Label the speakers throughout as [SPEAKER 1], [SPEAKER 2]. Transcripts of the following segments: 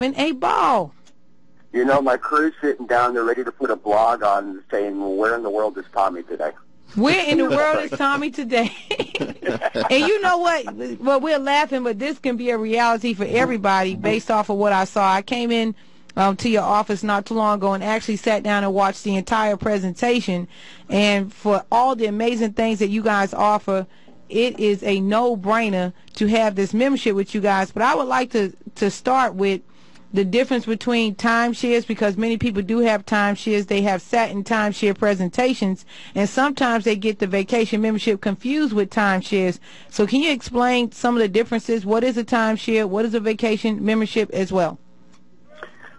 [SPEAKER 1] A ball.
[SPEAKER 2] You know, my crew's sitting down there ready to put a blog on saying, well, where in the world is Tommy today?
[SPEAKER 1] Where in the world is Tommy today? And you know what? Well, we're laughing, but this can be a reality for everybody based off of what I saw. I came in to your office not too long ago and actually sat down and watched the entire presentation. And for all the amazing things that you guys offer, it is a no-brainer to have this membership with you guys. But I would like to start with the difference between timeshares, because many people do have timeshares. They have sat in timeshare presentations, and sometimes they get the vacation membership confused with timeshares. So can you explain some of the differences? What is a timeshare? What is a vacation membership as well?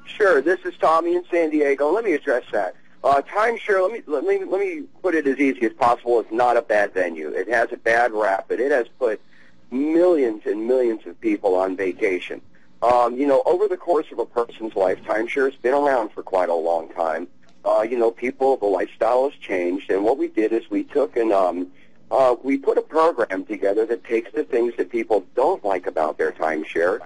[SPEAKER 2] Sure. This is Tommy in San Diego. Let me address that. Timeshare, let me put it as easy as possible. It's not a bad venue. It has a bad rap, but it has put millions and millions of people on vacation. You know, over the course of a person's life, timeshare has been around for quite a long time. You know, the lifestyle has changed, and what we did is we took and we put a program together that takes the things that people don't like about their timeshare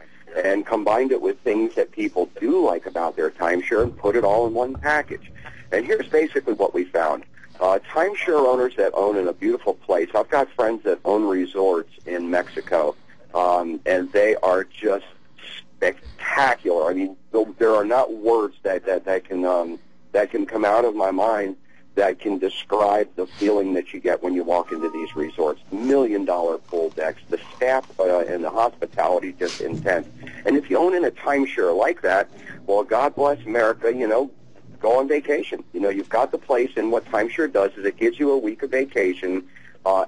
[SPEAKER 2] and combined it with things that people do like about their timeshare and put it all in one package. And here's basically what we found. Timeshare owners that own in a beautiful place. I've got friends that own resorts in Mexico, and they are just spectacular. I mean, there are not words that can come out of my mind that can describe the feeling that you get when you walk into these resorts. $1 million pool decks, the staff and the hospitality just intense. And if you own in a timeshare like that, well, God bless America, you know, go on vacation. You know, you've got the place, and what timeshare does is it gives you a week of vacation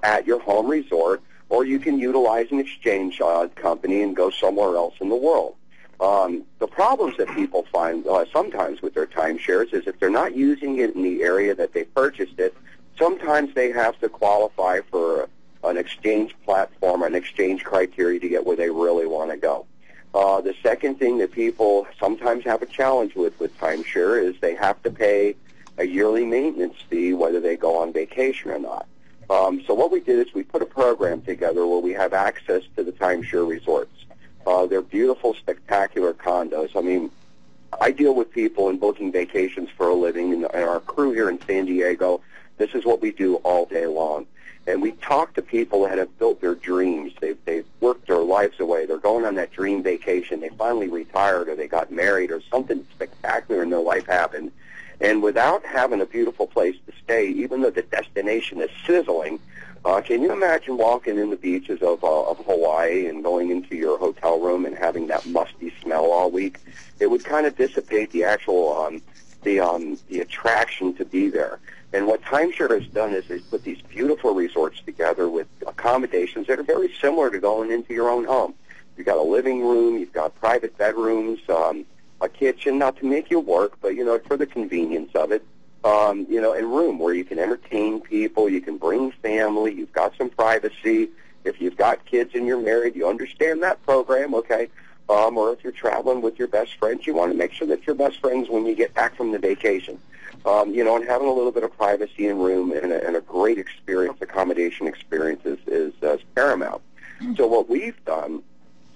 [SPEAKER 2] at your home resort, or you can utilize an exchange company and go somewhere else in the world. The problems that people find sometimes with their timeshares is if they're not using it in the area that they purchased it, sometimes they have to qualify for an exchange platform, an exchange criteria to get where they really want to go. The second thing that people sometimes have a challenge with timeshare is they have to pay a yearly maintenance fee whether they go on vacation or not. So what we did is we put a program together where we have access to the timeshare resorts. They're beautiful, spectacular condos. I mean, I deal with people in booking vacations for a living, and our crew here in San Diego, this is what we do all day long. And we talk to people that have built their dreams. They've worked their lives away. They're going on that dream vacation. They finally retired, or they got married, or something spectacular in their life happened. And without having a beautiful place to stay, even though the destination is sizzling, can you imagine walking in the beaches of Hawaii and going into your hotel room and having that musty smell all week? It would kind of dissipate the actual the attraction to be there. And what timeshare has done is it's put these beautiful resorts together with accommodations that are very similar to going into your own home. You've got a living room, you've got private bedrooms, a kitchen, not to make you work, but, you know, for the convenience of it. You know, and room where you can entertain people, you can bring family, you've got some privacy. If you've got kids and you're married, you understand that program, okay? Or if you're traveling with your best friends, you want to make sure that you're best friends when you get back from the vacation. You know, and having a little bit of privacy in room and a great experience, accommodation experience is paramount. So what we've done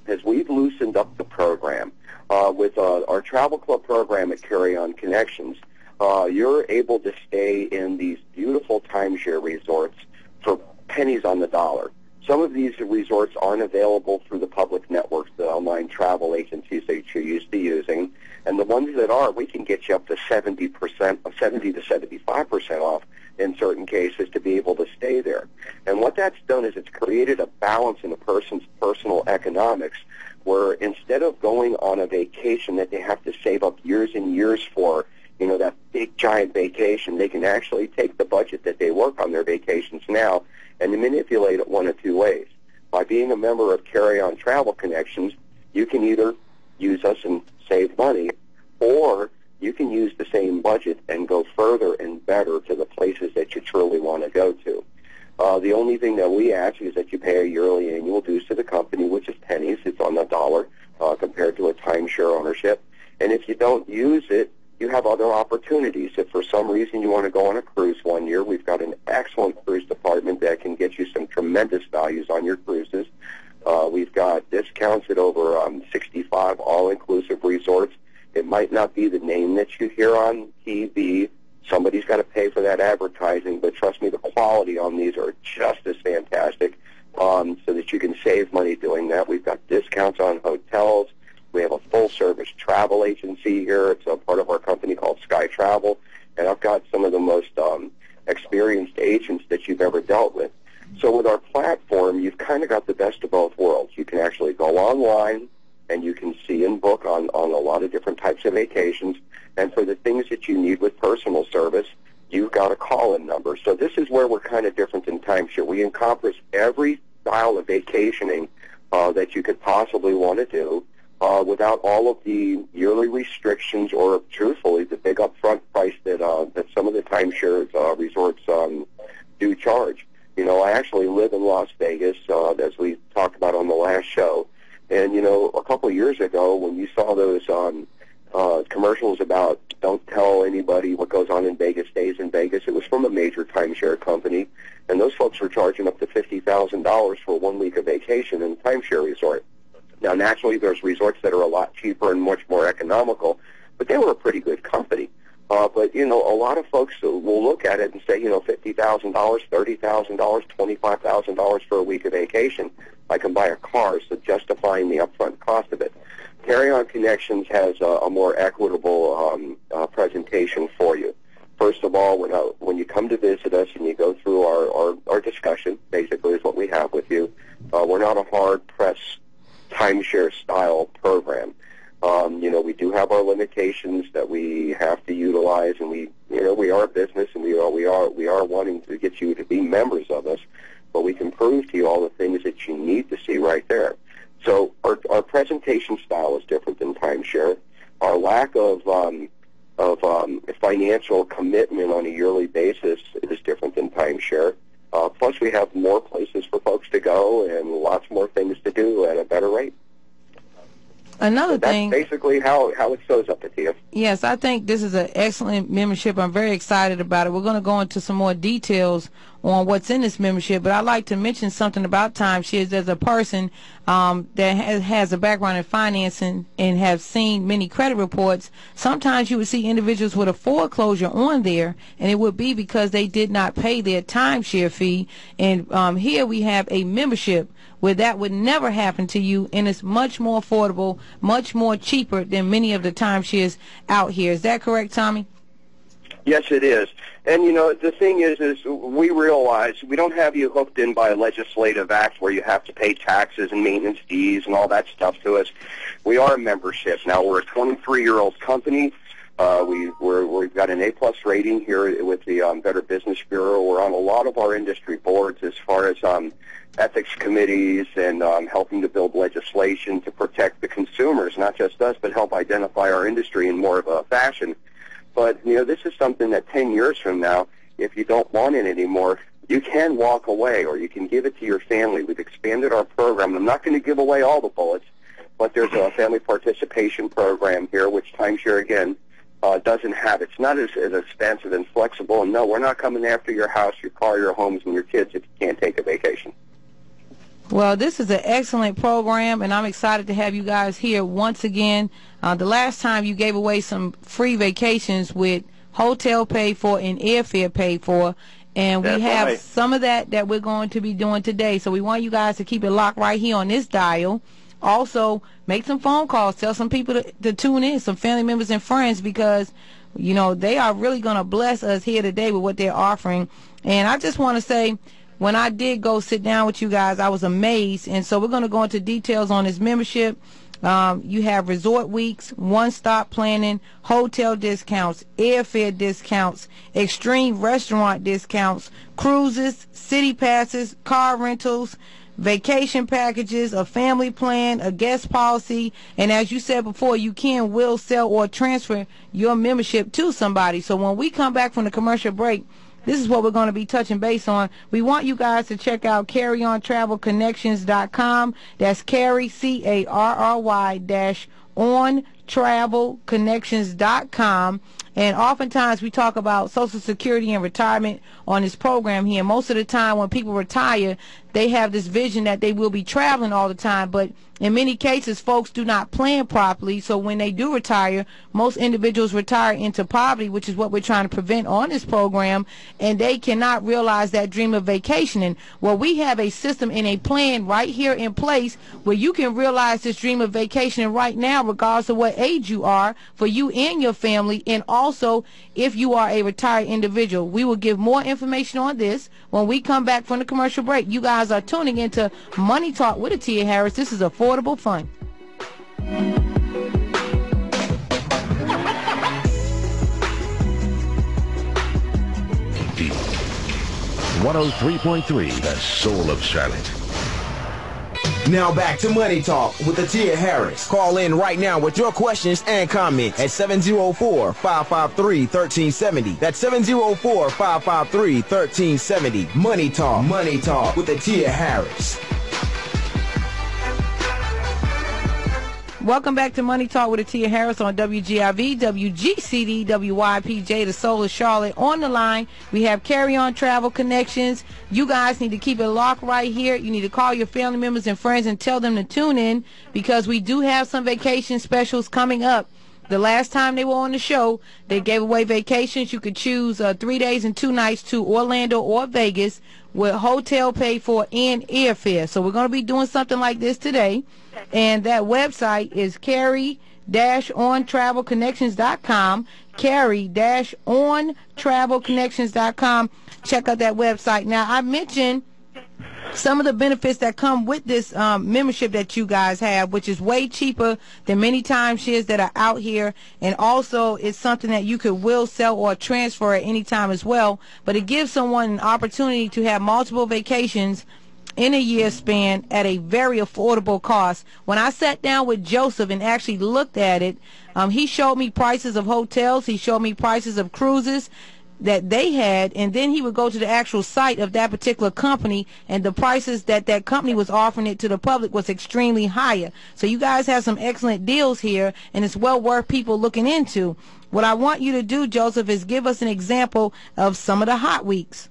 [SPEAKER 2] is we've loosened up the program. With our travel club program at Carry On Connections, you're able to stay in these beautiful timeshare resorts for pennies on the dollar. Some of these resorts aren't available through the public networks, the online travel agencies that you're used to using. And the ones that are, we can get you up to 70% to 75% off in certain cases to be able to stay there. And what that's done is it's created a balance in a person's personal economics where instead of going on a vacation that they have to save up years and years for, you know, that big, giant vacation, they can actually take the budget that they work on their vacations now and manipulate it one of two ways. By being a member of Carry On Travel Connections, you can either use us and save money, or you can use the same budget and go further and better to the places that you truly want to go to. The only thing that we ask is that you pay a yearly annual dues to the company, which is pennies. It's on the dollar compared to a timeshare ownership. And if you don't use it, you have other opportunities. If for some reason you want to go on a cruise one year, we've got an excellent cruise department that can get you some tremendous values on your cruises. We've got discounts at over 65 all-inclusive resorts. It might not be the name that you hear on TV. Somebody's got to pay for that advertising, but trust me, the quality on these are just as fantastic, so that you can save money doing that. We've got discounts on hotels. We have a full-service travel agency here. It's a part of our company called Sky Travel, and I've got some of the most experienced agents that you've ever dealt with. So with our platform, you've kind of got the best of both worlds. You can actually go online, and you can see and book on a lot of different types of vacations. And for the things that you need with personal service, you've got a call-in number. So this is where we're kind of different than timeshare. We encompass every style of vacationing that you could possibly want to do without all of the yearly restrictions or, truthfully, the big upfront price that some of the timeshare resorts do charge. You know, I actually live in Las Vegas, as we talked about on the last show. And, you know, a couple of years ago when you saw those commercials about don't tell anybody what goes on in Vegas stays in Vegas, it was from a major timeshare company. And those folks were charging up to $50,000 for 1 week of vacation in a timeshare resort. Now, naturally, there's resorts that are a lot cheaper and much more economical, but they were a pretty good company. But, you know, a lot of folks will look at it and say, you know, $50,000, $30,000, $25,000 for a week of vacation. I can buy a car, so justifying the upfront cost of it. Carry-On Connections has a more equitable presentation for you. First of all, when you come to visit us and you go through our discussion, basically is what we have with you, we're not a hard-pressed timeshare-style program. You know, we do have our limitations that we have to utilize, and we are a business, and we are wanting to get you to be members of us, but we can prove to you all the things that you need to see right there. So our presentation style is different than timeshare. Our lack of financial commitment on a yearly basis is different than timeshare. Plus, we have more places for folks to go and lots more things to do at a better rate.
[SPEAKER 1] Another thing.
[SPEAKER 2] That's basically how it shows up at you.
[SPEAKER 1] Yes, I think this is an excellent membership. I'm very excited about it. We're going to go into some more details on what's in this membership, but I'd like to mention something about timeshares. As a person that has a background in financing and have seen many credit reports, sometimes you would see individuals with a foreclosure on there, and it would be because they did not pay their timeshare fee. And here we have a membership where that would never happen to you, and it's much more affordable, much more cheaper than many of the timeshares out here. Is that correct, Tommy?
[SPEAKER 2] Yes, it is. And, you know, the thing is we realize we don't have you hooked in by a legislative act where you have to pay taxes and maintenance fees and all that stuff to us. We are a membership. Now, we're a 23-year-old company. We've got an A-plus rating here with the Better Business Bureau. We're on a lot of our industry boards as far as ethics committees and helping to build legislation to protect the consumers, not just us, but help identify our industry in more of a fashion. But, you know, this is something that 10 years from now, if you don't want it anymore, you can walk away or you can give it to your family. We've expanded our program. I'm not going to give away all the bullets, but there's a family participation program here, which timeshare, again, doesn't have. It's not as expensive and flexible. And, no, we're not coming after your house, your car, your homes, and your kids if you can't take a vacation.
[SPEAKER 1] Well, this is an excellent program, and I'm excited to have you guys here once again. The last time you gave away some free vacations with hotel paid for and airfare paid for, and we have some of that we're going to be doing today. So we want you guys to keep it locked right here on this dial. Also, make some phone calls. Tell some people to tune in, some family members and friends, because, you know, they are really going to bless us here today with what they're offering. And I just want to say, when I did go sit down with you guys, I was amazed. And so we're going to go into details on this membership. You have resort weeks, one-stop planning, hotel discounts, airfare discounts, extreme restaurant discounts, cruises, city passes, car rentals, vacation packages, a family plan, a guest policy, and as you said before, you can will, sell, or transfer your membership to somebody. So when we come back from the commercial break, this is what we're going to be touching base on. We want you guys to check out carryontravelconnections.com. That's carry, CARRY, -on travelconnections.com. And oftentimes we talk about Social Security and retirement on this program here. Most of the time when people retire, they have this vision that they will be traveling all the time. But in many cases, folks do not plan properly. So when they do retire, most individuals retire into poverty, which is what we're trying to prevent on this program. And they cannot realize that dream of vacationing. Well, we have a system and a plan right here in place where you can realize this dream of vacationing right now, regardless of what age you are, for you and your family, and also if you are a retired individual. We will give more information on this when we come back from the commercial break. You guys are tuning into Money Talk with Tia Harris. This is affordable fun.
[SPEAKER 3] 103.3, the soul of Charlotte.
[SPEAKER 4] Now back to Money Talk with Tia Harris. Call in right now with your questions and comments at 704-553-1370. That's 704-553-1370. Money Talk with Tia Harris.
[SPEAKER 1] Welcome back to Money Talk with Tia Harris on WGIV, WGCD, WYPJ, the soul of Charlotte. On the line, we have Carry On Travel Connections. You guys need to keep it locked right here. You need to call your family members and friends and tell them to tune in, because we do have some vacation specials coming up. The last time they were on the show, they gave away vacations. You could choose 3 days and 2 nights to Orlando or Vegas with hotel paid for and airfare. So we're going to be doing something like this today. And that website is carry-on-travelconnections.com, carry-on-travelconnections.com. Check out that website. Now, I mentioned some of the benefits that come with this membership that you guys have, which is way cheaper than many timeshares that are out here, and also it's something that you could will, sell, or transfer at any time as well. But it gives someone an opportunity to have multiple vacations in a year span at a very affordable cost. When I sat down with Joseph and actually looked at it, he showed me prices of hotels, he showed me prices of cruises that they had, and then he would go to the actual site of that particular company, and the prices that that company was offering it to the public was extremely higher. So you guys have some excellent deals here, and it's well worth people looking into. What I want you to do, Joseph, is give us an example of some of the hot weeks.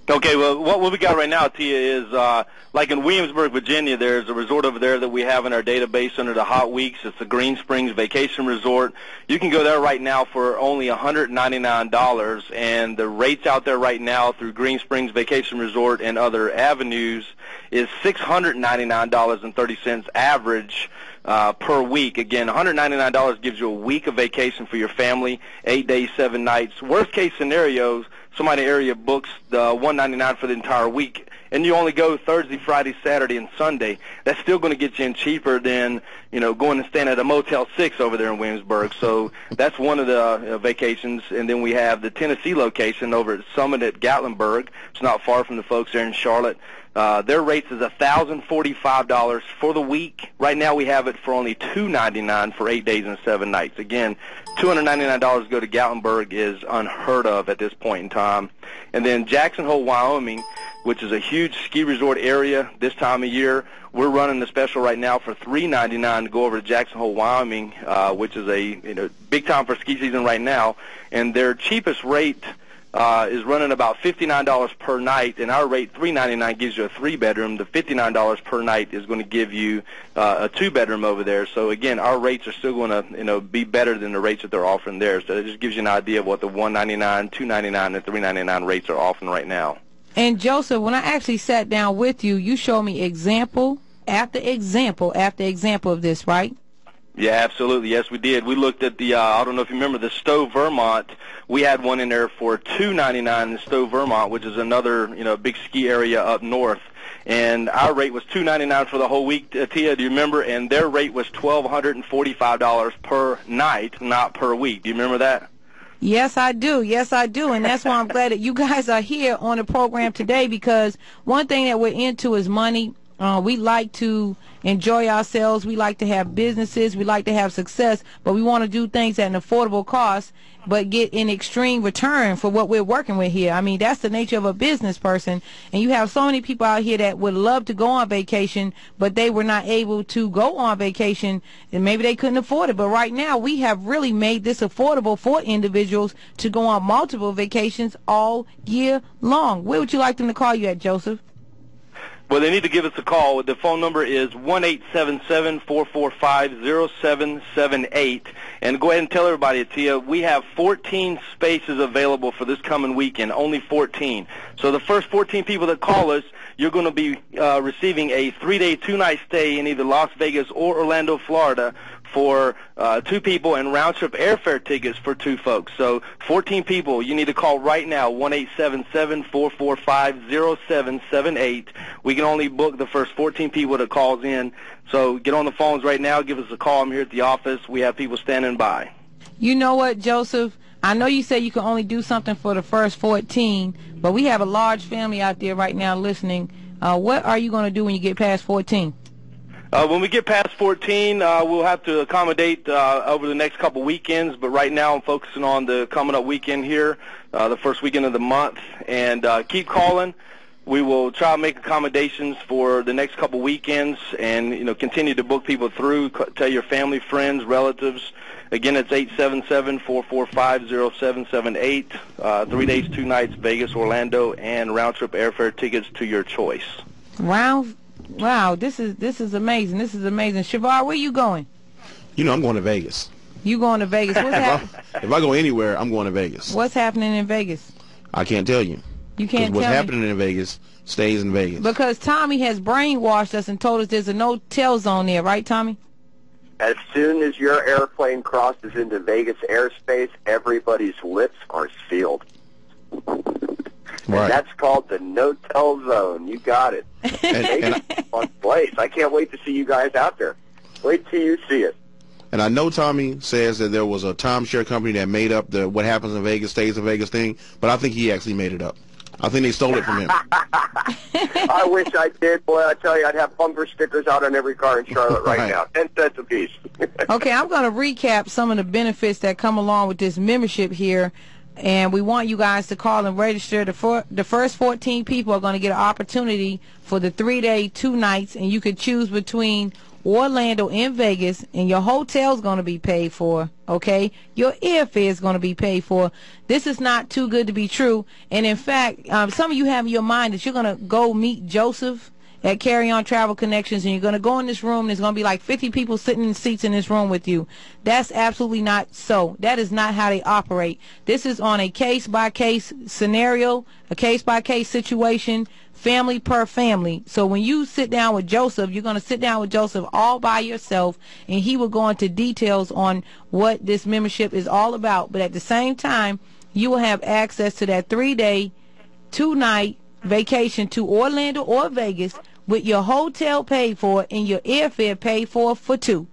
[SPEAKER 5] Okay, well, what we got right now, Tia, is like in Williamsburg, Virginia, there's a resort over there that we have in our database under the Hot Weeks. It's the Green Springs Vacation Resort. You can go there right now for only $199, and the rates out there right now through Green Springs Vacation Resort and other avenues is $699.30 average per week. Again, $199 gives you a week of vacation for your family, 8 days, 7 nights. Worst case scenarios, somebody in the area books the $199 for the entire week, and you only go Thursday, Friday, Saturday, and Sunday. That's still going to get you in cheaper than, you know, going and staying at a Motel 6 over there in Williamsburg. So that's one of the vacations. And then we have the Tennessee location over at Summit at Gatlinburg. It's not far from the folks there in Charlotte. Their rates is $1,045 for the week. Right now we have it for only $299 for 8 days and 7 nights. Again, $299 to go to Gatlinburg is unheard of at this point in time. And then Jackson Hole, Wyoming, which is a huge ski resort area this time of year, we're running the special right now for $399 to go over to Jackson Hole, Wyoming, which is a big time for ski season right now. And their cheapest rate is running about $59 per night, and our rate, $399, gives you a 3-bedroom. The $59 per night is going to give you a 2-bedroom over there. So again, our rates are still going to be better than the rates that they're offering there. So it just gives you an idea of what the $199, $299, and $399 rates are offering right now.
[SPEAKER 1] And Joseph, when I actually sat down with you, you showed me example after example after example of this, right?
[SPEAKER 5] Yeah, absolutely. Yes, we did. We looked at the, I don't know if you remember, the Stowe, Vermont. We had one in there for $299 in Stowe, Vermont, which is another, big ski area up north. And our rate was $299 for the whole week, Tia, do you remember? And their rate was $1,245 per night, not per week. Do you remember that?
[SPEAKER 1] Yes, I do. Yes, I do. And that's why I'm glad that you guys are here on the program today, because one thing that we're into is money. We like to enjoy ourselves. We like to have businesses. We like to have success, but we want to do things at an affordable cost, but get an extreme return for what we're working with here. I mean, that's the nature of a business person. And you have so many people out here that would love to go on vacation, but they were not able to go on vacation, and maybe they couldn't afford it. But right now, we have really made this affordable for individuals to go on multiple vacations all year long. Where would you like them to call you at, Joseph?
[SPEAKER 5] Well, they need to give us a call. The phone number is 1-877-445-0778. And go ahead and tell everybody, Tia, we have 14 spaces available for this coming weekend, only 14. So the first 14 people that call us, you're going to be receiving a 3-day, 2-night stay in either Las Vegas or Orlando, Florida, for 2 people, and round-trip airfare tickets for 2 folks. So 14 people, you need to call right now, 1-877-445-0778. We can only book the first 14 people that calls in. So get on the phones right now. Give us a call. I'm here at the office. We have people standing by.
[SPEAKER 1] You know what, Joseph? I know you say you can only do something for the first 14, but we have a large family out there right now listening. What are you going to do when you get past 14?
[SPEAKER 5] When we get past 14, we'll have to accommodate over the next couple weekends, but right now I'm focusing on the coming up weekend here, the first weekend of the month, and keep calling. We will try to make accommodations for the next couple weekends, and continue to book people through. Tell your family, friends, relatives. Again, it's 877-445-0778. 3 days, 2 nights, Vegas, Orlando, and round-trip airfare tickets to your choice.
[SPEAKER 1] Wow, this is amazing. This is amazing. Shavar, where you going?
[SPEAKER 6] I'm going to Vegas.
[SPEAKER 1] You going to Vegas? What's happening?
[SPEAKER 6] If I go anywhere, I'm going to Vegas.
[SPEAKER 1] What's happening in Vegas?
[SPEAKER 6] I can't tell you.
[SPEAKER 1] You can't tell
[SPEAKER 6] what's
[SPEAKER 1] me?
[SPEAKER 6] happening in Vegas stays in Vegas.
[SPEAKER 1] Because Tommy has brainwashed us and told us there's a no-tell zone there, right, Tommy?
[SPEAKER 2] As soon as your airplane crosses into Vegas airspace, everybody's lips are sealed.
[SPEAKER 6] Right.
[SPEAKER 2] And that's called the no-tell zone. You got it.
[SPEAKER 6] And
[SPEAKER 2] Fun place. I can't wait to see you guys out there. Wait till you see it.
[SPEAKER 6] And I know Tommy says that there was a timeshare company that made up the what happens in Vegas stays in Vegas thing, but I think he actually made it up. I think they stole it from him.
[SPEAKER 2] I wish I did. Boy, I tell you, I'd have bumper stickers out on every car in Charlotte right now. 10 cents a piece.
[SPEAKER 1] Okay, I'm going to recap some of the benefits that come along with this membership here. And we want you guys to call and register. The first 14 people are going to get an opportunity for the 3-day, 2 nights, and you could choose between Orlando and Vegas, and your hotel's going to be paid for, okay? Your airfare is going to be paid for. This is not too good to be true. And, in fact, some of you have in your mind that you're going to go meet Joseph at Carry On Travel Connections, and you're going to go in this room, and there's going to be like 50 people sitting in seats in this room with you. That's absolutely not so. That is not how they operate. This is on a case-by-case scenario, a case-by-case situation, family per family. So when you sit down with Joseph, you're going to sit down with Joseph all by yourself, and he will go into details on what this membership is all about. But at the same time, you will have access to that 3-day, 2-night vacation to Orlando or Vegas with your hotel paid for and your airfare paid for 2.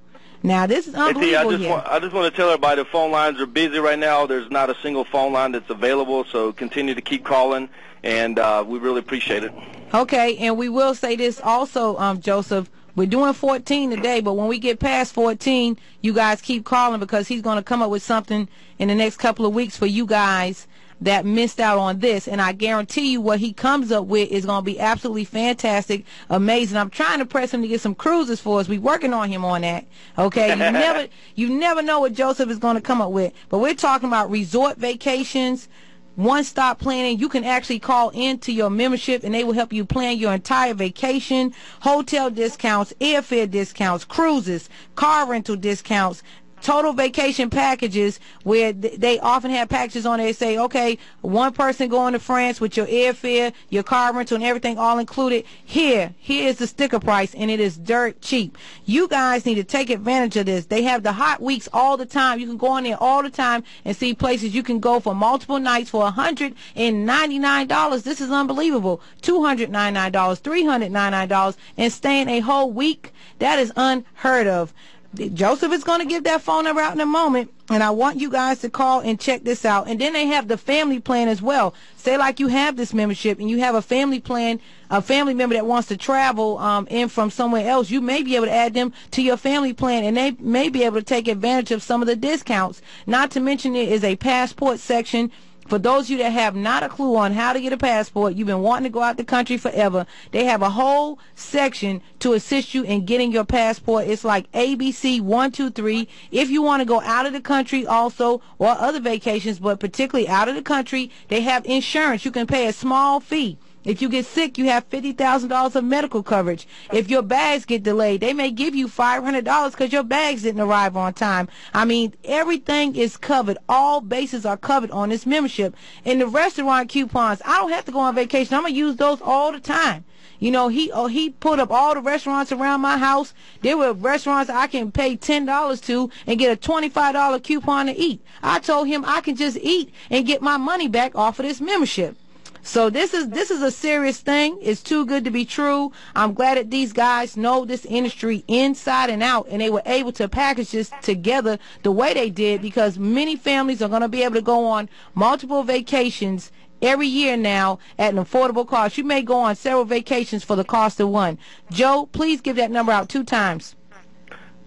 [SPEAKER 1] Now, this is unbelievable here.
[SPEAKER 5] I just want to tell everybody the phone lines are busy right now. There's not a single phone line that's available, so continue to keep calling, and we really appreciate it.
[SPEAKER 1] Okay, and we will say this also, Joseph. We're doing 14 today, but when we get past 14, you guys keep calling because he's going to come up with something in the next couple of weeks for you guys that missed out on this, and I guarantee you what he comes up with is going to be absolutely fantastic, amazing. I'm trying to press him to get some cruises for us. We're working on him on that, okay? You never know what Joseph is going to come up with, but we're talking about resort vacations, one-stop planning. You can actually call into your membership, and they will help you plan your entire vacation, hotel discounts, airfare discounts, cruises, car rental discounts, total vacation packages where they often have packages on there that say, okay, one person going to France with your airfare, your car rental, and everything all included. Here is the sticker price, and it is dirt cheap. You guys need to take advantage of this. They have the hot weeks all the time. You can go in there all the time and see places you can go for multiple nights for $199. This is unbelievable. $299, $399, and staying a whole week. That is unheard of. Joseph is going to give that phone number out in a moment, and I want you guys to call and check this out. And then they have the family plan as well. Say like you have this membership and you have a family plan, a family member that wants to travel in from somewhere else. You may be able to add them to your family plan, and they may be able to take advantage of some of the discounts. Not to mention there is a passport section. For those of you that have not a clue on how to get a passport, you've been wanting to go out the country forever, they have a whole section to assist you in getting your passport. It's like ABC 1, 2, 3. If you want to go out of the country also, or other vacations, but particularly out of the country, they have insurance. You can pay a small fee. If you get sick, you have $50,000 of medical coverage. If your bags get delayed, they may give you $500 because your bags didn't arrive on time. I mean, everything is covered. All bases are covered on this membership. And the restaurant coupons, I don't have to go on vacation. I'm going to use those all the time. You know, he put up all the restaurants around my house. There were restaurants I can pay $10 to and get a $25 coupon to eat. I told him I can just eat and get my money back off of this membership. So this is a serious thing. It's too good to be true. I'm glad that these guys know this industry inside and out, and they were able to package this together the way they did, because many families are going to be able to go on multiple vacations every year now at an affordable cost. You may go on several vacations for the cost of one. Joe, please give that number out 2 times.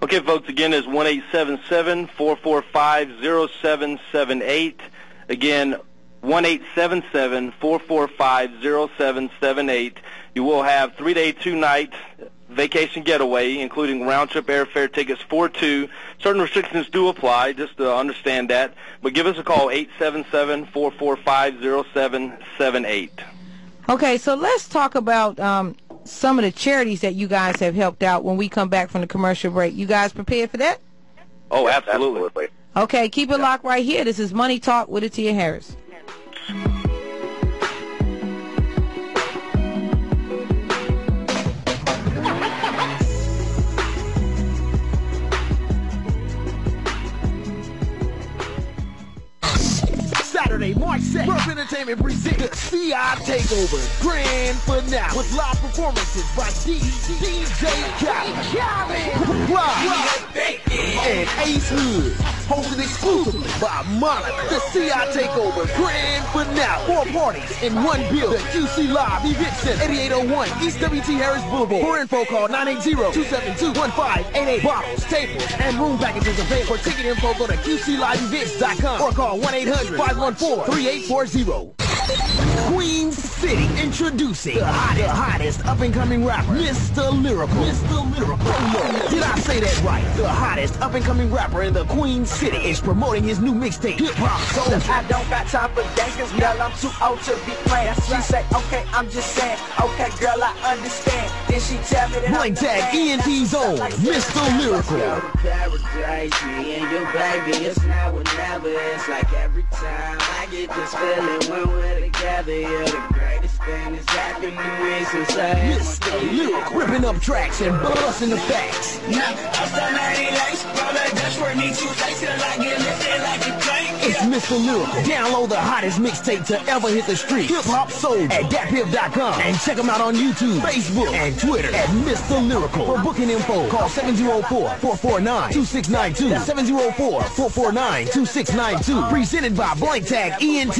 [SPEAKER 5] Okay, folks, again, it's 1-877-445-0778. Again, 1-877-445-0778. You will have 3-day, 2-night vacation getaway, including round-trip airfare tickets for 2. Certain restrictions do apply, just to understand that. But give us a call, 877-445-0778.
[SPEAKER 1] Okay, so let's talk about some of the charities that you guys have helped out when we come back from the commercial break. You guys prepared for that?
[SPEAKER 5] Oh, absolutely.
[SPEAKER 1] Okay, keep it locked right here. This is Money Talk with Atia Harris.
[SPEAKER 4] Saturday, March 2nd, Ruff Entertainment presents the CI Takeover Grand Finale with live performances by DJ Khaled, Rob, and Ace Hood. Hosted exclusively by Monica. The CI Takeover Grand Finale. 4 parties in one building. The QC Live Event Center, 8801 East W.T. Harris Boulevard. For info, call 980-272-1588. Bottles, tables, and room packages available. For ticket info, go to QCLiveEvents.com or call 1-800-514-3840. Queen City introducing the hottest up-and-coming rapper, Mr. Lyrical. Did I say that right? The hottest up-and-coming rapper in the Queen City is promoting his new mixtape, Hip Hop Soul.
[SPEAKER 7] I don't got time for gangsters, girl, I'm too old to be playing. She say, okay, I'm just saying, okay, girl, I understand. Then she tell me that
[SPEAKER 4] Blank Tag ENT's own, Mr. Lyrical.
[SPEAKER 7] Paradise, me and your baby, it's now or never. It's like every time I get this feeling when we're together, you're the greatest thing that's happened to me since I had
[SPEAKER 4] Mr. Lyrical, ripping up tracks and busting the facts. It's Mr. Lyrical. Download the hottest mixtape to ever hit the street. Hip Hop Soul at datpiff.com, and check him out on YouTube, Facebook, and Twitter at Mr. Lyrical. For booking info, call 704-449-2692. That's 704-449-2692. Presented by Blank Tag ENT.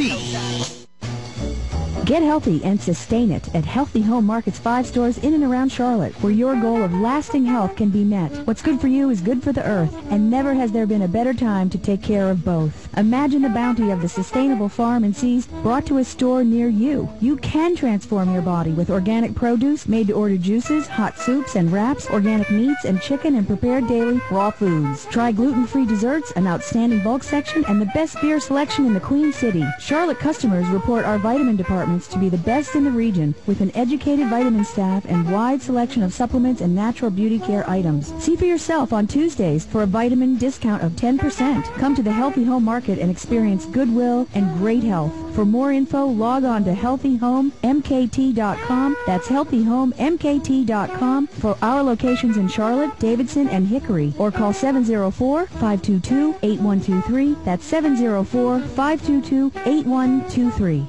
[SPEAKER 8] Get healthy and sustain it at Healthy Home Market's 5 stores in and around Charlotte, where your goal of lasting health can be met. What's good for you is good for the earth, and never has there been a better time to take care of both. Imagine the bounty of the sustainable farm and seas brought to a store near you. You can transform your body with organic produce, made-to-order juices, hot soups and wraps, organic meats, and chicken and prepared daily raw foods. Try gluten-free desserts, an outstanding bulk section, and the best beer selection in the Queen City. Charlotte customers report our vitamin department to be the best in the region, with an educated vitamin staff and wide selection of supplements and natural beauty care items. See for yourself on Tuesdays for a vitamin discount of 10%. Come to the Healthy Home Market and experience goodwill and great health. For more info, log on to healthyhomemkt.com. That's healthyhomemkt.com for our locations in Charlotte, Davidson, and Hickory. Or call 704-522-8123. That's 704-522-8123.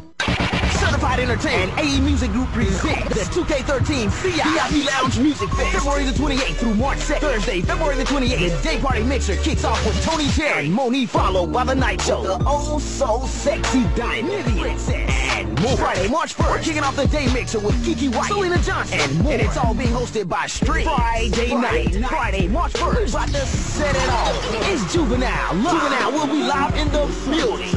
[SPEAKER 4] Certified Certified Entertainment and AE Music Group presents the 2K13 CI VIP Lounge Music Fest, February the 28th through March 2nd. Thursday, February the 28th, the Day Party Mixer kicks off with Tony Terry and Monique, followed by the Night Show, the oh so sexy Diamond Princess, and more. Friday, March 1st, kicking off the Day Mixer with Kiki White, Selena Johnson, and more. And it's all being hosted by Street. Friday night, Friday, March 1st, about to set it off. It's Juvenile. Juvenile will be live in the building,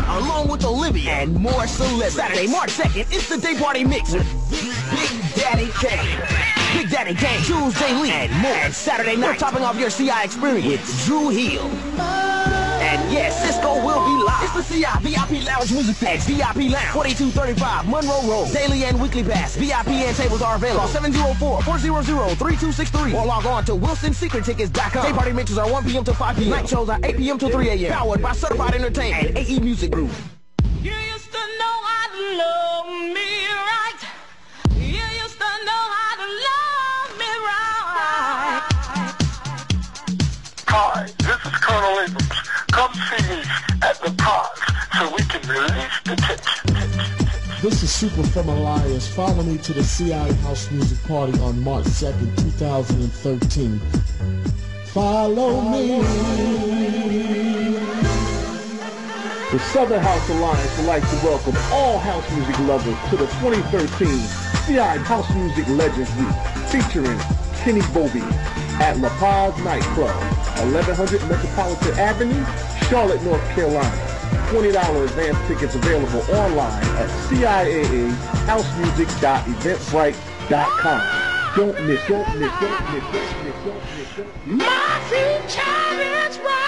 [SPEAKER 4] along with Olivia and more celebrities. Saturday, March 2nd, it's the Day Party Mixer. Big Daddy Kane, Big Daddy Kane, Tuesday Lee, and more. And Saturday night, topping off your CI experience with Drew Hill. And yes, Cisco will be live. It's the CI VIP Lounge Music Fest. VIP Lounge, 4235 Monroe Road. Daily and weekly pass. VIP and tables are available. Call 704-400-3263 or log on to wilsonsecrettickets.com. Day party mixes are 1 p.m. to 5 p.m. Night shows are 8 p.m. to 3 a.m. Powered by Certified Entertainment and AE Music Group.
[SPEAKER 7] You used to know how to love me right. You used to know how to love me right.
[SPEAKER 9] Hi, this is Colonel Abrams. Come see me at the park so we can release the tension.
[SPEAKER 10] This is Super from Elias. Follow me to the CI House Music Party on March 2nd, 2013. Follow me.
[SPEAKER 11] The Southern House Alliance would like to welcome all house music lovers to the 2013 CI House Music Legends Week, featuring Kenny Bobby at La Paz Nightclub, 1100 Metropolitan Avenue, Charlotte, North Carolina. $20 advance tickets available online at ciahousemusic.eventbrite.com. Don't miss, don't miss, don't miss, don't miss, don't miss, don't miss.
[SPEAKER 7] My future is bright.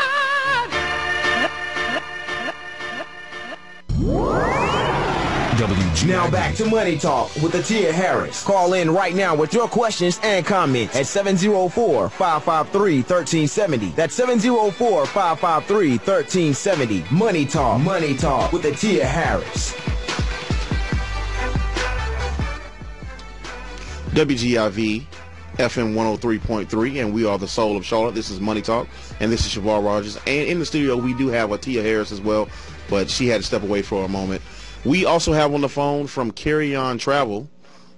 [SPEAKER 4] Now back to Money Talk with Atia Harris. Call in right now with your questions and comments at 704-553-1370. That's 704-553-1370. Money Talk with Atia Harris.
[SPEAKER 6] WGIV FM 103.3, and we are the soul of Charlotte. This is Money Talk, and this is Shavar Rogers. And in the studio, we do have Atia Harris as well, but she had to step away for a moment. We also have on the phone from Carry On Travel,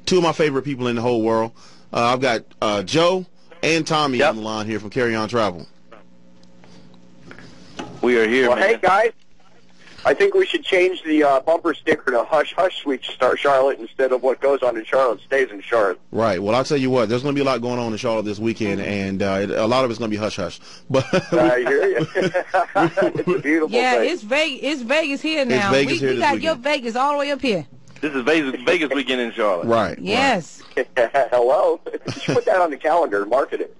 [SPEAKER 6] two of my favorite people in the whole world. I've got Joe and Tommy on the line here from Carry On Travel.
[SPEAKER 5] We are here,
[SPEAKER 2] well,
[SPEAKER 5] man.
[SPEAKER 2] Hey, guys. I think we should change the bumper sticker to Hush Hush Sweet Star Charlotte instead of what goes on in Charlotte stays in Charlotte.
[SPEAKER 6] Right. Well, I'll tell you what, there's going to be a lot going on in Charlotte this weekend, and a lot of it's going to be hush hush. But
[SPEAKER 2] I hear you. It's a beautiful thing.
[SPEAKER 1] It's Vegas here now.
[SPEAKER 6] It's Vegas here
[SPEAKER 1] we got
[SPEAKER 6] this
[SPEAKER 1] your
[SPEAKER 6] weekend.
[SPEAKER 1] Vegas all the way up here.
[SPEAKER 5] This is Vegas weekend in Charlotte.
[SPEAKER 6] Right.
[SPEAKER 1] Yes.
[SPEAKER 6] Right.
[SPEAKER 2] Hello. You should put that on the calendar and market it.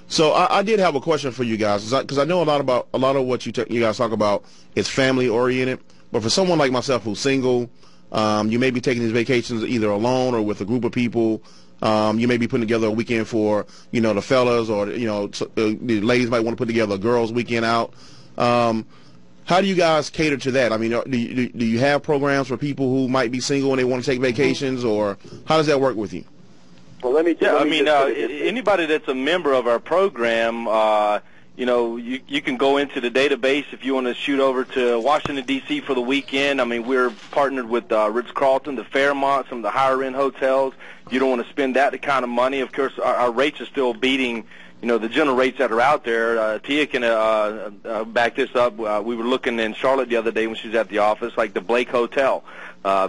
[SPEAKER 6] So I did have a question for you guys, because I know a lot of what you guys talk about is family oriented. But for someone like myself who's single, you may be taking these vacations either alone or with a group of people. You may be putting together a weekend for, the fellas, or, the ladies might want to put together a girls' weekend out. How do you guys cater to that? I mean, do you have programs for people who might be single and they want to take vacations, or how does that work with you?
[SPEAKER 2] Well, let me
[SPEAKER 5] anybody that's a member of our program, you can go into the database if you want to shoot over to Washington, D.C. for the weekend. I mean, we're partnered with Ritz-Carlton, the Fairmont, some of the higher-end hotels. You don't want to spend that kind of money. Of course, our rates are still beating, the general rates that are out there. Tia can back this up. We were looking in Charlotte the other day when she was at the office, like the Blake Hotel.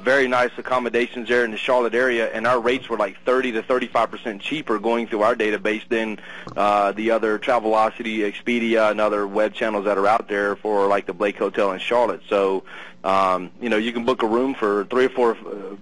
[SPEAKER 5] Very nice accommodations there in the Charlotte area, and our rates were like 30 to 35% cheaper going through our database than the other Travelocity, Expedia, and other web channels that are out there for like the Blake Hotel in Charlotte. So, you can book a room for 3 or 4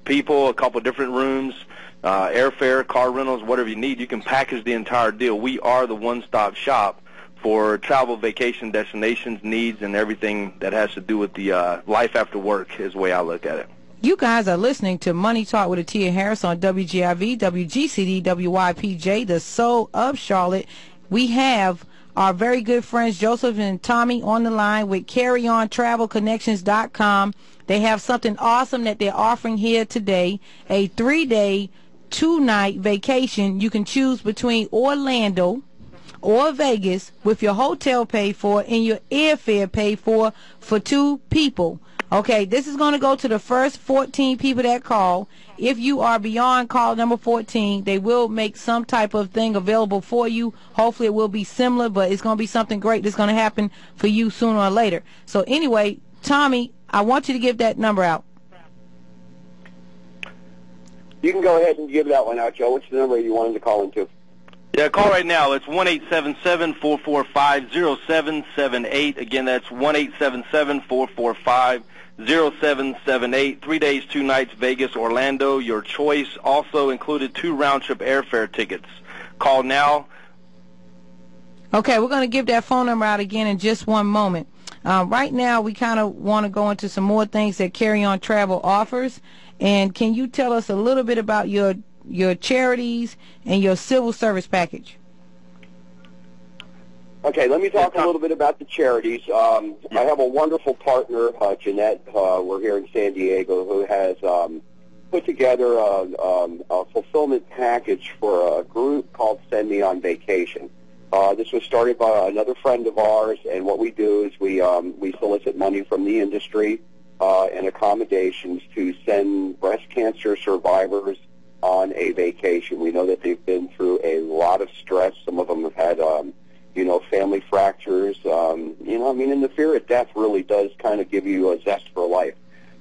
[SPEAKER 5] people, a couple different rooms, airfare, car rentals, whatever you need. You can package the entire deal. We are the one-stop shop for travel, vacation, destinations, needs, and everything that has to do with the life after work is the way I look at it.
[SPEAKER 1] You guys are listening to Money Talk with Atia Harris on WGIV, WGCD, WYPJ, the soul of Charlotte. We have our very good friends Joseph and Tommy on the line with CarryOnTravelConnections.com. They have something awesome that they're offering here today, a 3-day, 2-night vacation. You can choose between Orlando or Vegas with your hotel paid for and your airfare paid for 2 people. Okay, this is going to go to the first 14 people that call. If you are beyond call number 14, they will make some type of thing available for you. Hopefully it will be similar, but it's going to be something great that's going to happen for you sooner or later. So anyway, Tommy, I want you to give that number out.
[SPEAKER 2] You can go ahead and give that one out, Joe. What's the number you wanted to call into?
[SPEAKER 5] Yeah, call right now. It's 1-877-445-0778. Again, that's 1-877-445-0778. 3 days, 2 nights, Vegas, Orlando, your choice. Also included 2 round-trip airfare tickets. Call now.
[SPEAKER 1] Okay, we're going to give that phone number out again in just one moment. Right now, we kind of want to go into some more things that Carry On Travel offers. And can you tell us a little bit about your charities and your civil service package?
[SPEAKER 2] Okay, let me talk a little bit about the charities. I have a wonderful partner, Jeanette, we're here in San Diego, who has put together a fulfillment package for a group called Send Me on Vacation. This was started by another friend of ours, and what we do is we solicit money from the industry and accommodations to send breast cancer survivors on a vacation. We know that they've been through a lot of stress. Some of them have had, family fractures. And the fear of death really does kind of give you a zest for life.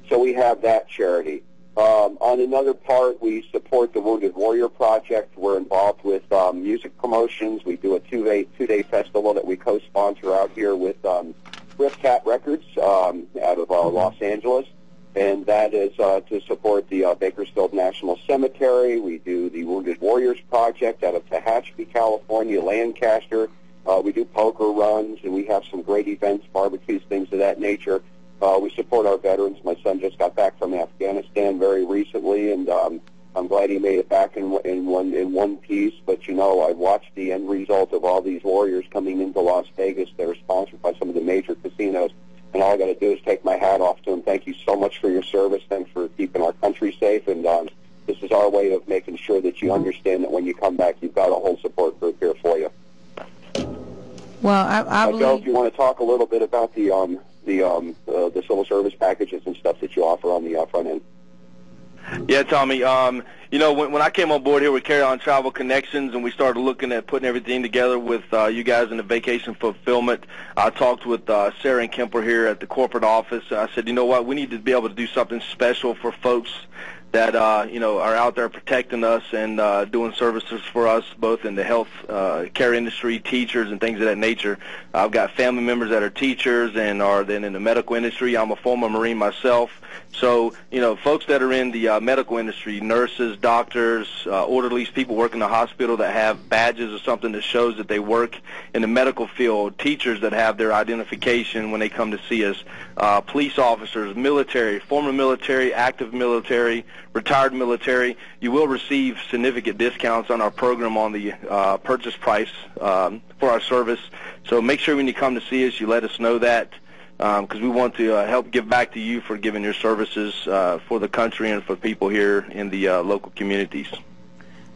[SPEAKER 2] So we have that charity. On another part, we support the Wounded Warrior Project. We're involved with music promotions. We do a two-day festival that we co-sponsor out here with Riftcat Records out of Los Angeles. And that is to support the Bakersfield National Cemetery. We do the Wounded Warriors Project out of Tehachapi, California, Lancaster. We do poker runs, and we have some great events, barbecues, things of that nature. We support our veterans. My son just got back from Afghanistan very recently, and I'm glad he made it back in one piece. But, I watched the end result of all these warriors coming into Las Vegas. They're sponsored by some of the major casinos. And all I got to do is take my hat off to them. Thank you so much for your service. Thanks for keeping our country safe. And this is our way of making sure that you understand that when you come back, you've got a whole support group here for you.
[SPEAKER 1] Well, I believe...
[SPEAKER 2] Joe, if you want to talk a little bit about the civil service packages and stuff that you offer on the front end.
[SPEAKER 5] Yeah, Tommy. When I came on board here with Carry On Travel Connections and we started looking at putting everything together with you guys in the vacation fulfillment, I talked with Sarah and Kemper here at the corporate office. I said, you know what, we need to be able to do something special for folks that are out there protecting us and doing services for us, both in the health care industry, teachers, and things of that nature. I've got family members that are teachers and are then in the medical industry. I'm a former Marine myself. So, folks that are in the medical industry, nurses, doctors, orderlies, people working in the hospital that have badges or something that shows that they work in the medical field, teachers that have their identification when they come to see us, police officers, military, former military, active military, retired military, you will receive significant discounts on our program on the purchase price for our service. So make sure when you come to see us, you let us know that, because we want to help give back to you for giving your services for the country and for people here in the local communities.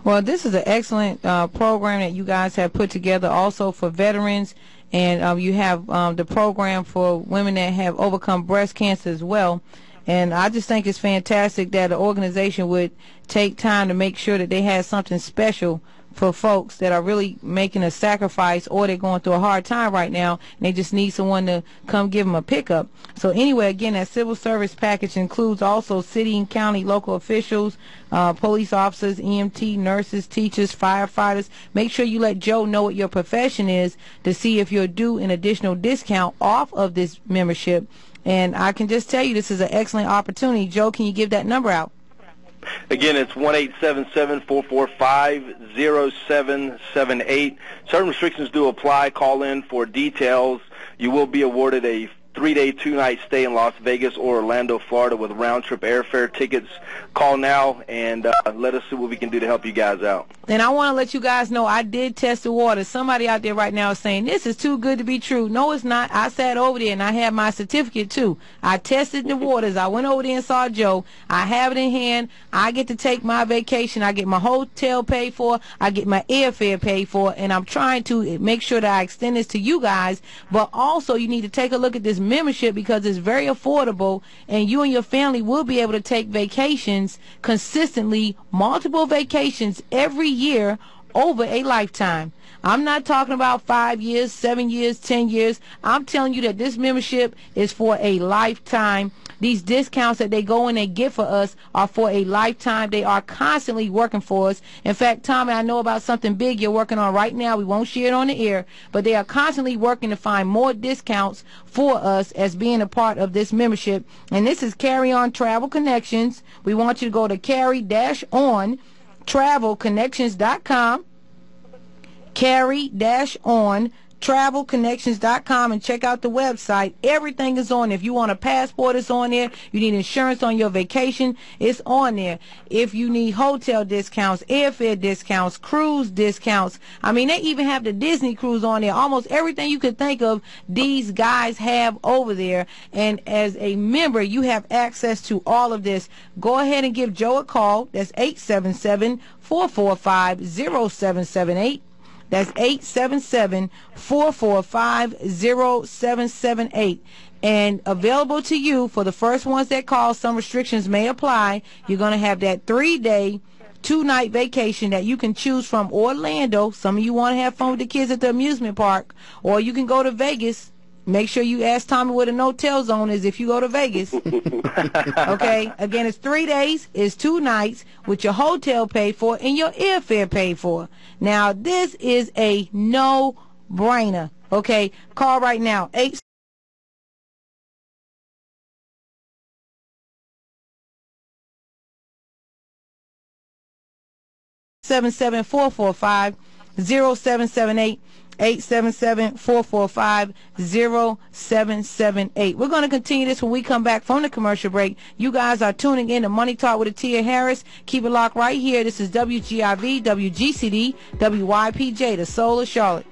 [SPEAKER 1] Well, this is an excellent program that you guys have put together also for veterans, and you have the program for women that have overcome breast cancer as well. And I just think it's fantastic that an organization would take time to make sure that they have something special for folks that are really making a sacrifice or they're going through a hard time right now and they just need someone to come give them a pickup. So anyway, again, that civil service package includes also city and county local officials, police officers, EMT, nurses, teachers, firefighters. Make sure you let Joe know what your profession is to see if you're due an additional discount off of this membership. And I can just tell you this is an excellent opportunity. Joe, can you give that number out?
[SPEAKER 5] Again, it's 1-877-445-0778. Certain restrictions do apply. Call in for details. You will be awarded a 3-day, 2-night stay in Las Vegas or Orlando, Florida with round-trip airfare tickets. Call now and let us see what we can do to help you guys out.
[SPEAKER 1] And I want to let you guys know I did test the water. Somebody out there right now is saying, this is too good to be true. No, it's not. I sat over there and I had my certificate too. I tested the waters. I went over there and saw Joe. I have it in hand. I get to take my vacation. I get my hotel paid for. I get my airfare paid for. And I'm trying to make sure that I extend this to you guys. But also you need to take a look at this membership because it's very affordable, and you and your family will be able to take vacations consistently, multiple vacations every year over a lifetime. I'm not talking about 5 years, 7 years, 10 years. I'm telling you that this membership is for a lifetime. These discounts that they go and they get for us are for a lifetime. They are constantly working for us. In fact, Tommy, I know about something big you're working on right now. We won't share it on the air, but they are constantly working to find more discounts for us as being a part of this membership. And this is Carry On Travel Connections. We want you to go to carry-on travelconnections.com, carry-on travelconnections.com, and check out the website. Everything is on there. If you want a passport, it's on there. You need insurance on your vacation, it's on there. If you need hotel discounts, airfare discounts, cruise discounts, I mean, they even have the Disney cruise on there. Almost everything you could think of, these guys have over there. And as a member, you have access to all of this. Go ahead and give Joe a call. That's 877-445-0778. That's 877-445-0778. And available to you for the first ones that call. Some restrictions may apply. You're going to have that 3-day, 2-night vacation that you can choose from Orlando. Some of you want to have fun with the kids at the amusement park. Or you can go to Vegas. Make sure you ask Tommy where the no-tell zone is if you go to Vegas. Okay? Again, it's 3 days, it's 2 nights with your hotel paid for and your airfare paid for. Now, this is a no-brainer. Okay? Call right now. 877-445-0778. 877-445-0778. We're going to continue this when we come back from the commercial break. You guys are tuning in to Money Talk with Atia Harris. Keep it locked right here. This is WGIV, WGCD, WYPJ, the Soul of Charlotte.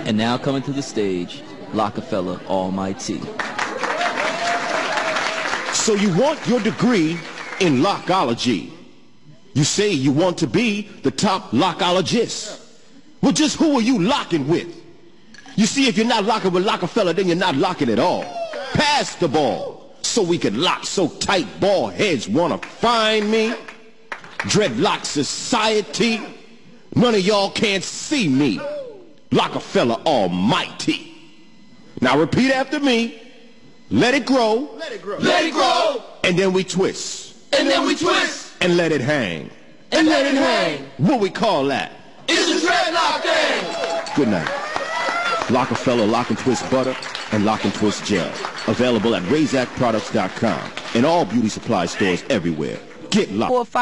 [SPEAKER 12] And now coming to the stage, Rockefeller Almighty.
[SPEAKER 13] So you want your degree in lockology. You say you want to be the top lockologist. Well, just who are you locking with? You see, if you're not locking with Rockefeller, then you're not locking at all. Pass the ball so we can lock so tight bald heads want to find me. Dreadlock society. None of y'all can't see me. Rockefeller Almighty. Now repeat after me. Let it grow. Let it grow. Let it grow. And then we twist. And then we twist. And let it hang. And let it hang. What we call that? It's a dreadlock thing. Good night. Rockefeller Lock and Twist Butter and Lock and Twist Gel. Available at RazakProducts.com and all beauty supply stores everywhere. Get locked.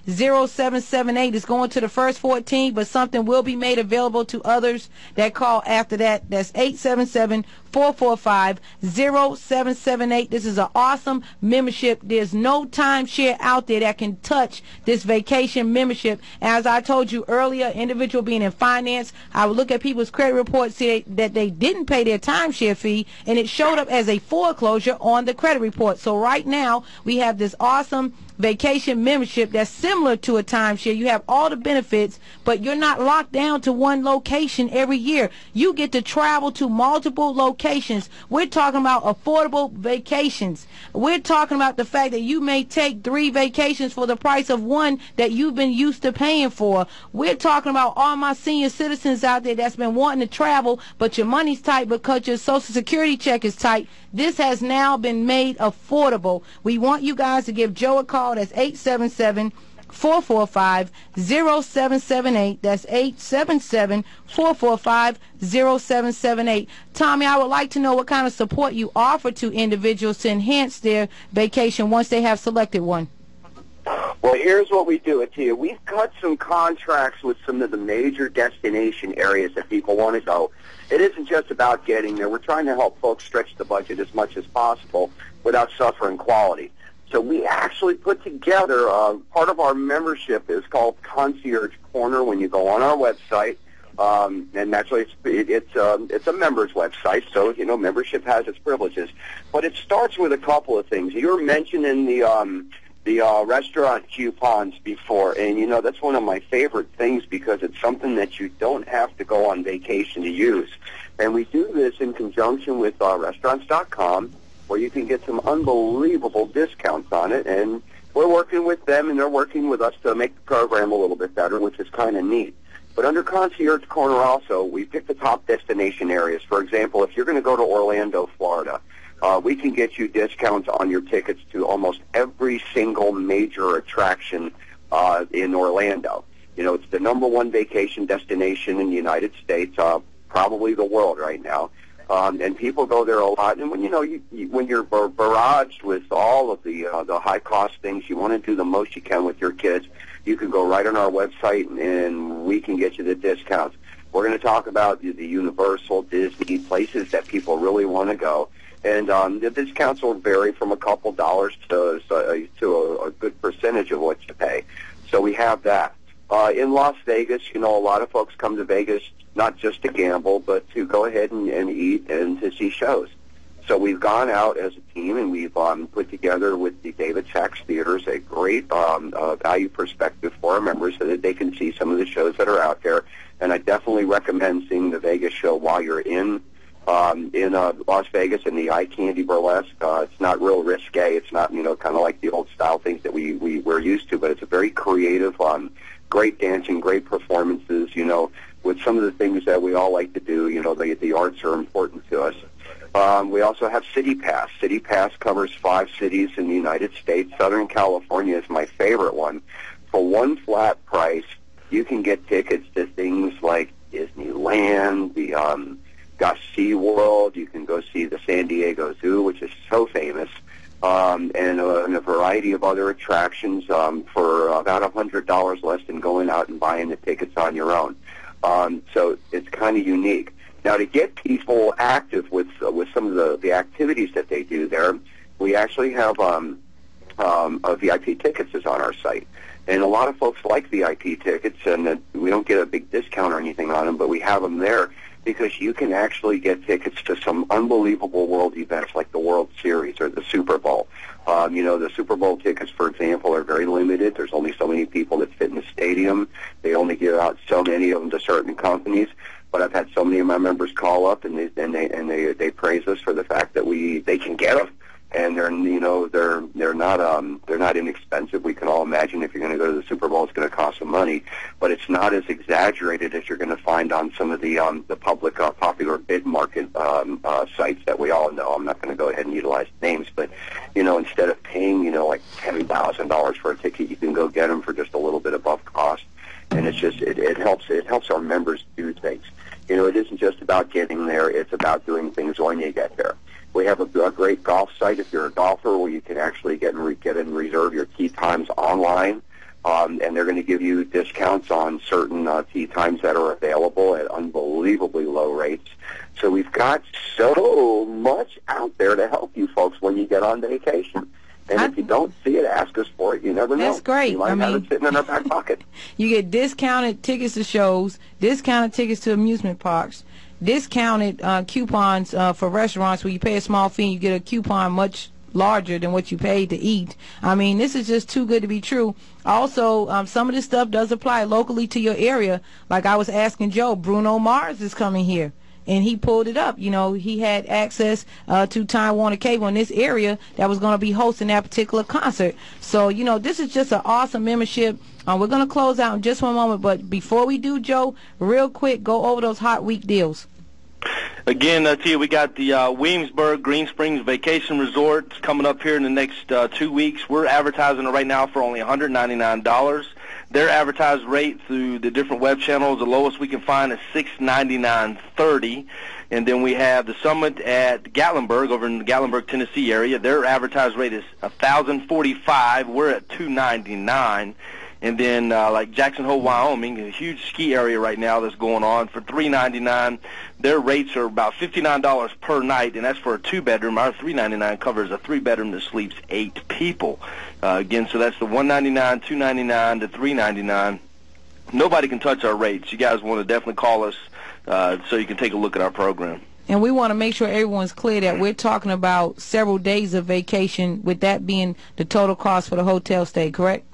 [SPEAKER 13] 445-0778 is going to the first 14, but something will be made available to others that call after that. That's 877-445-0778. This is an awesome membership. There's no timeshare out there that can touch this vacation membership. As I told you earlier, individual being in finance, I would look at people's credit reports, see that they didn't pay their timeshare fee, and it showed up as a foreclosure on the credit report. So right now, we have this awesome vacation membership that's similar to a timeshare. You have all the benefits, but you're not locked down to one location every year. You get to travel to multiple locations. We're talking about affordable vacations. We're talking about the fact that you may take 3 vacations for the price of one that you've been used to paying for. We're talking about all my senior citizens out there that's been wanting to travel, but your money's tight because your Social Security check is tight. This has now been made affordable. We want you guys to give Joe a call. That's 877-445-0778. That's 877-445-0778. Tommy, I would like to know what kind of support you offer to individuals to enhance their vacation once they have selected one.
[SPEAKER 2] Well, here's what we do it to you. We've cut some contracts with some of the major destination areas that people want to go. It isn't just about getting there. We're trying to help folks stretch the budget as much as possible without suffering quality. So we actually put together part of our membership is called Concierge Corner. When you go on our website, and naturally it's a members website, so you know membership has its privileges. But it starts with a couple of things. You were mentioning the restaurant coupons before, and you know that's one of my favorite things because it's something that you don't have to go on vacation to use. And we do this in conjunction with restaurants.com, where you can get some unbelievable discounts on it, and we're working with them, and they're working with us to make the program a little bit better, which is kind of neat. But under Concierge Corner also, we pick the top destination areas. For example, if you're going to go to Orlando, Florida, we can get you discounts on your tickets to almost every single major attraction in Orlando. You know, it's the #1 vacation destination in the United States, probably the world right now. And people go there a lot. And when when you're barraged with all of the high cost things, you want to do the most you can with your kids. You can go right on our website, and we can get you the discounts. We're going to talk about the Universal, Disney, places that people really want to go. And the discounts will vary from a couple dollars to a good percentage of what you pay. So we have that. In Las Vegas, you know, a lot of folks come to Vegas not just to gamble, but to go ahead and eat and to see shows. So we've gone out as a team, and we've put together with the David Sachs Theaters a great value perspective for our members so that they can see some of the shows that are out there. And I definitely recommend seeing the Vegas show while you're in Las Vegas in the Eye Candy Burlesque. It's not real risque. It's not, you know, kind of like the old style things that we're used to, but it's a very creative, great dancing, great performances, you know, with some of the things that we all like to do. You know, the arts are important to us. We also have City Pass. City Pass covers 5 cities in the United States. Southern California is my favorite one. For one flat price, you can get tickets to things like Disneyland, the SeaWorld. You can go see the San Diego Zoo, which is so famous, and a variety of other attractions for about $100 less than going out and buying the tickets on your own. So it's kind of unique. Now, to get people active with some of the activities that they do there, we actually have VIP tickets is on our site. And a lot of folks like VIP tickets, and we don't get a big discount or anything on them, but we have them there because you can actually get tickets to some unbelievable world events like the World Series or the Super Bowl. You know, the Super Bowl tickets, for example, are very limited. There's only so many people that fit in the stadium. They only give out so many of them to certain companies. But I've had so many of my members call up, and they praise us for the fact that they can get them, and they're not inexpensive. We can all imagine if you're going to go to the Super Bowl, it's going to cost some money, but it's not as exaggerated as you're going to find on some of the public popular bid market sites that we all know. I'm not going to go ahead and utilize names, but you know, instead of paying like $10,000 for a ticket, you can go get them for just a little bit above cost, and it's just it helps our members do things. You know, it isn't just about getting there; it's about doing things when you get there. We have a great golf site if you're a golfer, where you can actually get and reserve your tee times online, and they're going to give you discounts on certain tee times that are available at unbelievably low rates. So we've got so much out there to help you folks when you get on vacation. And if you don't see it, ask us for it. You never know.
[SPEAKER 1] That's great.
[SPEAKER 2] You might have it sitting in our back pocket.
[SPEAKER 1] You get discounted tickets to shows, discounted tickets to amusement parks, discounted coupons for restaurants where you pay a small fee and you get a coupon much larger than what you paid to eat. I mean, this is just too good to be true. Also, some of this stuff does apply locally to your area. Like I was asking Joe, Bruno Mars is coming here. And he pulled it up. You know, he had access to Time Warner Cable in this area that was going to be hosting that particular concert. So, you know, this is just an awesome membership. We're going to close out in just one moment. But before we do, Joe, real quick, go over those hot week deals.
[SPEAKER 5] Again, Tia, we got the Williamsburg Green Springs Vacation Resort coming up here in the next 2 weeks. We're advertising it right now for only $199. Their advertised rate through the different web channels, the lowest we can find is $699.30. And then we have the Summit at Gatlinburg, over in the Gatlinburg, Tennessee area. Their advertised rate is $1,045. We're at $299. And then like Jackson Hole, Wyoming, a huge ski area right now that's going on for $399. Their rates are about $59 per night, and that's for a 2-bedroom. Our $399 covers a 3-bedroom that sleeps 8 people. Again, so that's the $199, $299, to $399. Nobody can touch our rates. You guys want to definitely call us so you can take a look at our program.
[SPEAKER 1] And we want to make sure everyone's clear that we're talking about several days of vacation, with that being the total cost for the hotel stay, correct?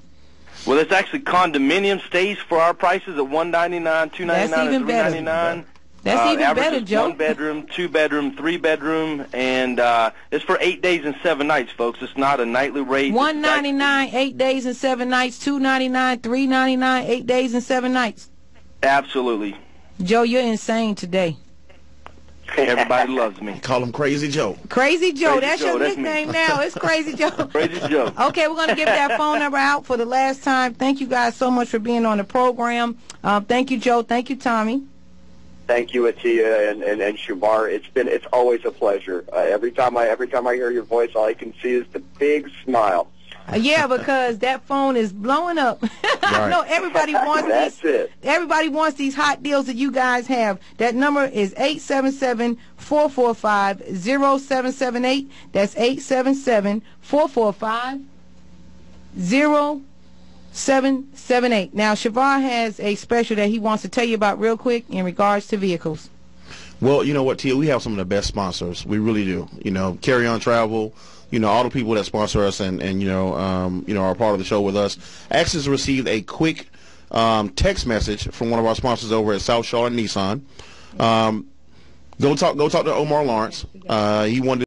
[SPEAKER 5] Well, it's actually condominium stays for our prices at $199, $299, and $399.
[SPEAKER 1] That's even better, Joe.
[SPEAKER 5] 1-bedroom, 2-bedroom, 3-bedroom, and it's for 8 days and 7 nights, folks. It's not a nightly rate.
[SPEAKER 1] $199, 8 days and 7 nights. $299, $399, 8 days and 7 nights.
[SPEAKER 5] Absolutely.
[SPEAKER 1] Joe, you're insane today.
[SPEAKER 5] Everybody loves me.
[SPEAKER 6] Call him Crazy Joe.
[SPEAKER 1] Crazy Joe.
[SPEAKER 5] Crazy
[SPEAKER 1] That's
[SPEAKER 5] Joe,
[SPEAKER 1] your
[SPEAKER 5] that's
[SPEAKER 1] nickname
[SPEAKER 5] me.
[SPEAKER 1] now. It's Crazy Joe.
[SPEAKER 5] Crazy Joe.
[SPEAKER 1] Okay, we're going to give that phone number out for the last time. Thank you guys so much for being on the program. Thank you, Joe. Thank you, Tommy.
[SPEAKER 2] Thank you, Atia and Shamar. It's always a pleasure. Every time I hear your voice, all I can see is the big smile.
[SPEAKER 1] Yeah, because that phone is blowing up. I know everybody wants Everybody wants these hot deals that you guys have. That number is 877-445-0778. That's 877-445-0778. Now, Shavar has a special that he wants to tell you about real quick in regards to vehicles.
[SPEAKER 6] Well, you know what, Tia? We have some of the best sponsors. We really do. You know, Carry On Travel. You know, all the people that sponsor us and are part of the show with us. Actually received a quick text message from one of our sponsors over at South Charlotte Nissan. Go talk to Omar Lawrence. He wanted